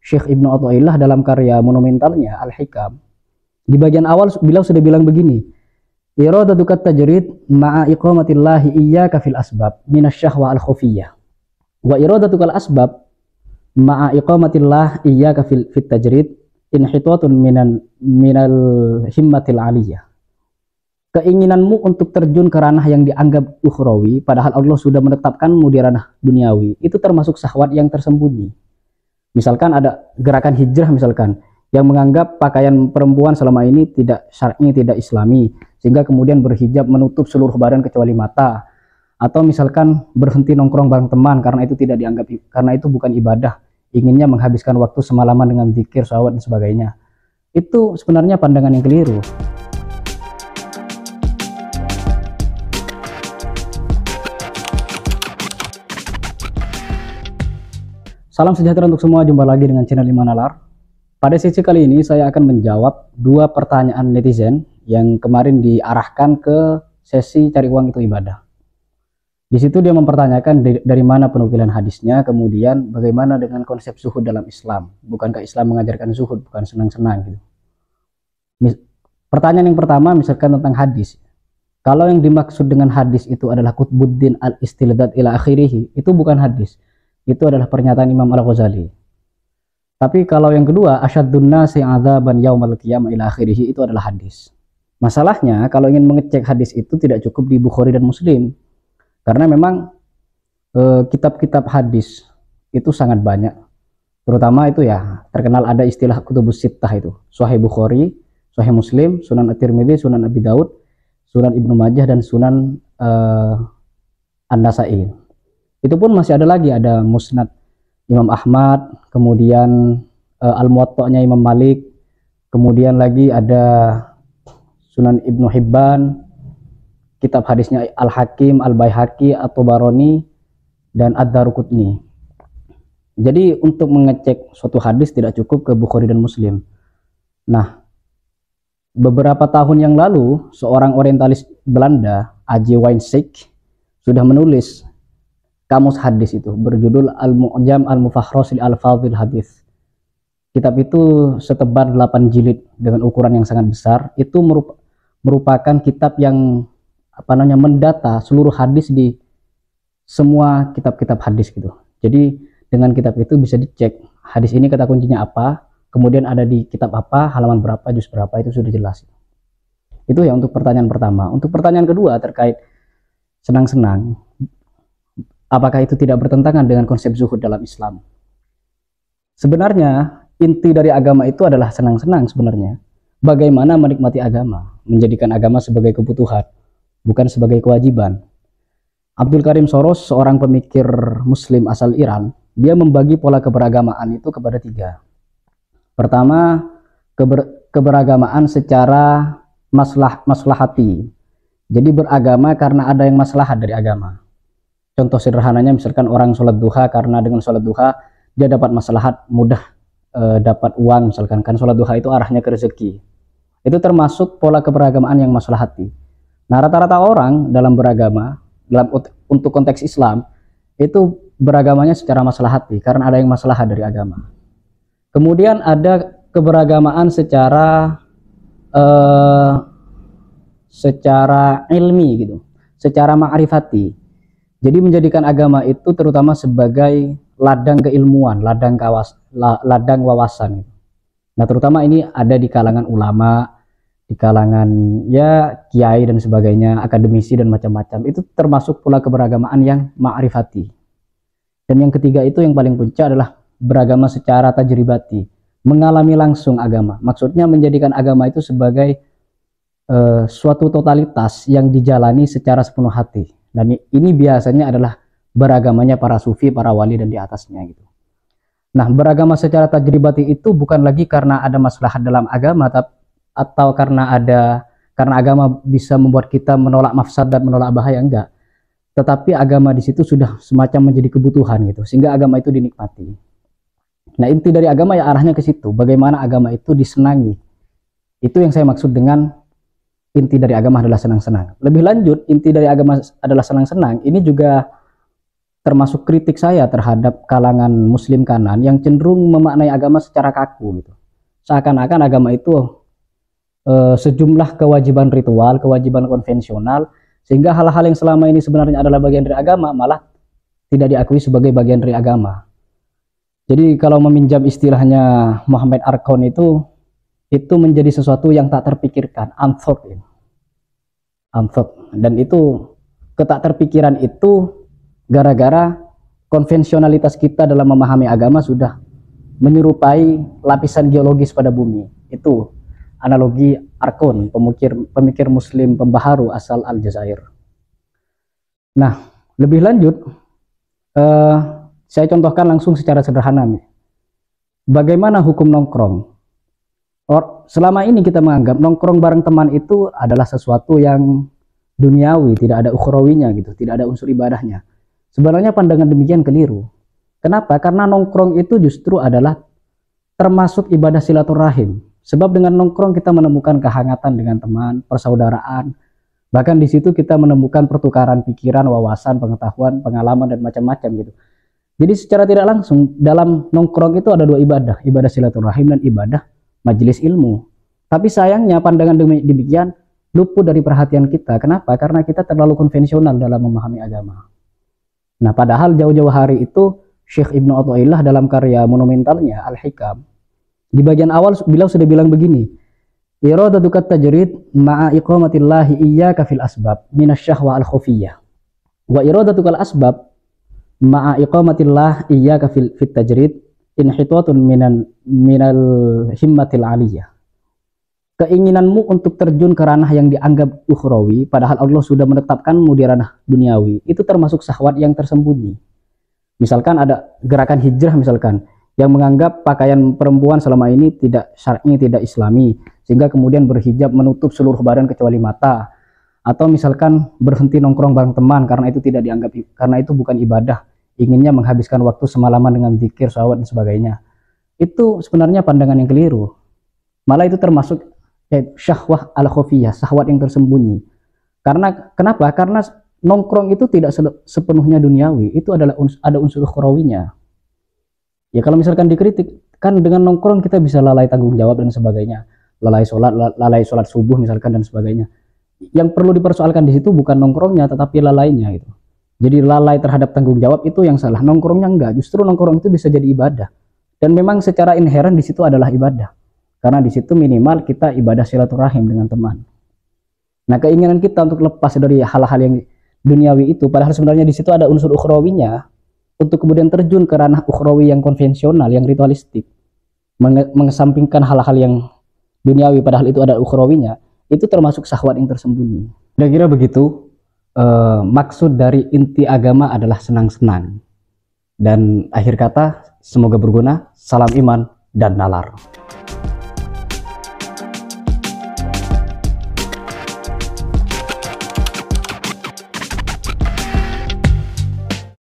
Syekh Ibnu Athaillah dalam karya monumentalnya Al-Hikam, di bagian awal beliau sudah bilang begini, iradatukat tajrid ma'a iqamatillahi iyyaka fil asbab minasyahwa al-khufiyyah wa iradatukal asbab ma'a iqamatillah iyyaka fit tajrid inhitatun minal himmatil aliyah. Keinginanmu untuk terjun ke ranah yang dianggap ukhrawi padahal Allah sudah menetapkanmu di ranah duniawi, itu termasuk syahwat yang tersembunyi. Misalkan ada gerakan hijrah misalkan yang menganggap pakaian perempuan selama ini tidak syar'i, tidak islami, sehingga kemudian berhijab menutup seluruh badan kecuali mata, atau misalkan berhenti nongkrong bareng teman karena itu tidak dianggap, karena itu bukan ibadah, inginnya menghabiskan waktu semalaman dengan zikir, sholawat dan sebagainya. Itu sebenarnya pandangan yang keliru. Salam sejahtera untuk semua, jumpa lagi dengan channel Iman Nalar. Pada sesi kali ini saya akan menjawab dua pertanyaan netizen yang kemarin diarahkan ke sesi cari uang itu ibadah. Di situ dia mempertanyakan dari mana penukilan hadisnya, kemudian bagaimana dengan konsep zuhud dalam Islam. Bukankah Islam mengajarkan zuhud, bukan senang-senang gitu. Pertanyaan yang pertama misalkan tentang hadis. Kalau yang dimaksud dengan hadis itu adalah Qutbuddin al-Istildat ila akhirih, itu bukan hadis. Itu adalah pernyataan Imam Al-Ghazali. Tapi kalau yang kedua, asyaddun nasi adzaban yaumal qiyamah ila akhirih, itu adalah hadis. Masalahnya kalau ingin mengecek hadis itu tidak cukup di Bukhari dan Muslim. Karena memang kitab-kitab hadis itu sangat banyak. Terutama itu ya, terkenal ada istilah kutubus sittah itu. Sahih Bukhari, Sahih Muslim, Sunan At-Tirmidzi, Sunan Abi Daud, Sunan Ibnu Majah, dan Sunan An-Nasa'i. Itu pun masih ada lagi, ada Musnad Imam Ahmad, kemudian Al-Muwatta'nya Imam Malik, kemudian lagi ada Sunan Ibnu Hibban, kitab hadisnya Al-Hakim, Al-Baihaqi, At-Tabarani, dan Ad-Daruqutni. Jadi untuk mengecek suatu hadis tidak cukup ke Bukhari dan Muslim. Nah, beberapa tahun yang lalu seorang orientalis Belanda, A.J. Weinzig, sudah menulis kamus hadis itu berjudul Al-Mu'jam Al-Mufahras li Al-Fadhil Hadis. Kitab itu setebal 8 jilid dengan ukuran yang sangat besar. Itu merupakan kitab yang mendata seluruh hadis di semua kitab-kitab hadis gitu. Jadi dengan kitab itu bisa dicek hadis ini kata kuncinya apa, kemudian ada di kitab apa, halaman berapa, juz berapa, itu sudah jelas. Itu ya untuk pertanyaan pertama. Untuk pertanyaan kedua terkait senang-senang, apakah itu tidak bertentangan dengan konsep zuhud dalam Islam? Sebenarnya inti dari agama itu adalah senang-senang sebenarnya. Bagaimana menikmati agama, menjadikan agama sebagai kebutuhan, bukan sebagai kewajiban. Abdul Karim Soros, seorang pemikir muslim asal Iran, dia membagi pola keberagamaan itu kepada 3. Pertama, keberagamaan secara maslahati. Jadi beragama karena ada yang maslahat dari agama. Contoh sederhananya misalkan orang sholat duha, karena dengan sholat duha dia dapat maslahat, mudah dapat uang misalkan, kan sholat duha itu arahnya ke rezeki. Itu termasuk pola keberagamaan yang maslahati. Nah, rata-rata orang dalam beragama, untuk konteks Islam, itu beragamanya secara maslahati karena ada yang maslahat dari agama. Kemudian ada keberagamaan secara ilmi gitu, secara ma'rifati. Jadi menjadikan agama itu terutama sebagai ladang keilmuan, ladang wawasan. Nah, terutama ini ada di kalangan ulama, di kalangan ya kiai dan sebagainya, akademisi dan macam-macam. Itu termasuk pula keberagamaan yang ma'rifati. Dan yang ketiga itu yang paling puncak adalah beragama secara tajribati, mengalami langsung agama. Maksudnya menjadikan agama itu sebagai suatu totalitas yang dijalani secara sepenuh hati. Dan ini biasanya adalah beragamanya para sufi, para wali dan di atasnya gitu. Nah, beragama secara tajribati itu bukan lagi karena ada maslahat dalam agama, atau karena agama bisa membuat kita menolak mafsadat, menolak bahaya, enggak. Tetapi agama di situ sudah semacam menjadi kebutuhan gitu, sehingga agama itu dinikmati. Nah, inti dari agama ya arahnya ke situ, bagaimana agama itu disenangi. Itu yang saya maksud dengan inti dari agama adalah senang-senang. Lebih lanjut, inti dari agama adalah senang-senang. Ini juga termasuk kritik saya terhadap kalangan muslim kanan yang cenderung memaknai agama secara kaku gitu. Seakan-akan agama itu sejumlah kewajiban ritual, kewajiban konvensional, sehingga hal-hal yang selama ini sebenarnya adalah bagian dari agama malah tidak diakui sebagai bagian dari agama. Jadi kalau meminjam istilahnya Muhammad Arkhon itu menjadi sesuatu yang tak terpikirkan, unthought. Dan itu ketak terpikiran itu gara-gara konvensionalitas kita dalam memahami agama sudah menyerupai lapisan geologis pada bumi. Itu analogi Arkhon, pemikir muslim pembaharu asal Aljazair. Nah, lebih lanjut, saya contohkan langsung secara sederhana nih. Bagaimana hukum nongkrong? Selama ini kita menganggap nongkrong bareng teman itu adalah sesuatu yang duniawi, tidak ada ukhrawinya gitu, tidak ada unsur ibadahnya. Sebenarnya pandangan demikian keliru. Kenapa? Karena nongkrong itu justru adalah termasuk ibadah silaturahim. Sebab dengan nongkrong kita menemukan kehangatan dengan teman, persaudaraan. Bahkan di situ kita menemukan pertukaran pikiran, wawasan, pengetahuan, pengalaman, dan macam-macam gitu. Jadi secara tidak langsung dalam nongkrong itu ada dua ibadah, ibadah silaturahim dan ibadah majelis ilmu. Tapi sayangnya pandangan demikian luput dari perhatian kita. Kenapa? Karena kita terlalu konvensional dalam memahami agama. Nah, padahal jauh-jauh hari itu Syekh Ibnu Athaillah dalam karya monumentalnya Al-Hikam, di bagian awal beliau sudah bilang begini, iradatukat tajrid ma'a iqamatillahi iyyaka fil asbab minasyahwa al-khufiyyah wa iradatukal asbab ma'a iqamatillah iyyaka fit tajrid inhitatun minal himmatil aliyah. Keinginanmu untuk terjun ke ranah yang dianggap ukhrawi padahal Allah sudah menetapkanmu di ranah duniawi, itu termasuk syahwat yang tersembunyi. Misalkan ada gerakan hijrah misalkan yang menganggap pakaian perempuan selama ini tidak syar'i, tidak islami, sehingga kemudian berhijab menutup seluruh badan kecuali mata. Atau misalkan berhenti nongkrong bareng teman karena itu tidak dianggap, karena itu bukan ibadah, inginnya menghabiskan waktu semalaman dengan zikir, sholawat dan sebagainya. Itu sebenarnya pandangan yang keliru. Malah itu termasuk syahwah al-khufiyah, syahwat yang tersembunyi. Karena kenapa? Karena nongkrong itu tidak sepenuhnya duniawi, itu adalah ada unsur ukhrawinya. Ya kalau misalkan dikritik, kan dengan nongkrong kita bisa lalai tanggung jawab dan sebagainya, lalai sholat subuh misalkan dan sebagainya. Yang perlu dipersoalkan di situ bukan nongkrongnya, tetapi lalainya itu. Jadi lalai terhadap tanggung jawab itu yang salah, nongkrongnya enggak. Justru nongkrong itu bisa jadi ibadah. Dan memang secara inheren di situ adalah ibadah. Karena di situ minimal kita ibadah silaturahim dengan teman. Nah, keinginan kita untuk lepas dari hal-hal yang duniawi itu, padahal sebenarnya di situ ada unsur ukhrawinya, untuk kemudian terjun ke ranah ukhrawi yang konvensional, yang ritualistik, mengesampingkan hal-hal yang duniawi padahal itu ada ukhrawinya, itu termasuk syahwat yang tersembunyi. Kira-kira begitu. Maksud dari inti agama adalah senang-senang. Dan akhir kata, semoga berguna. Salam iman dan nalar.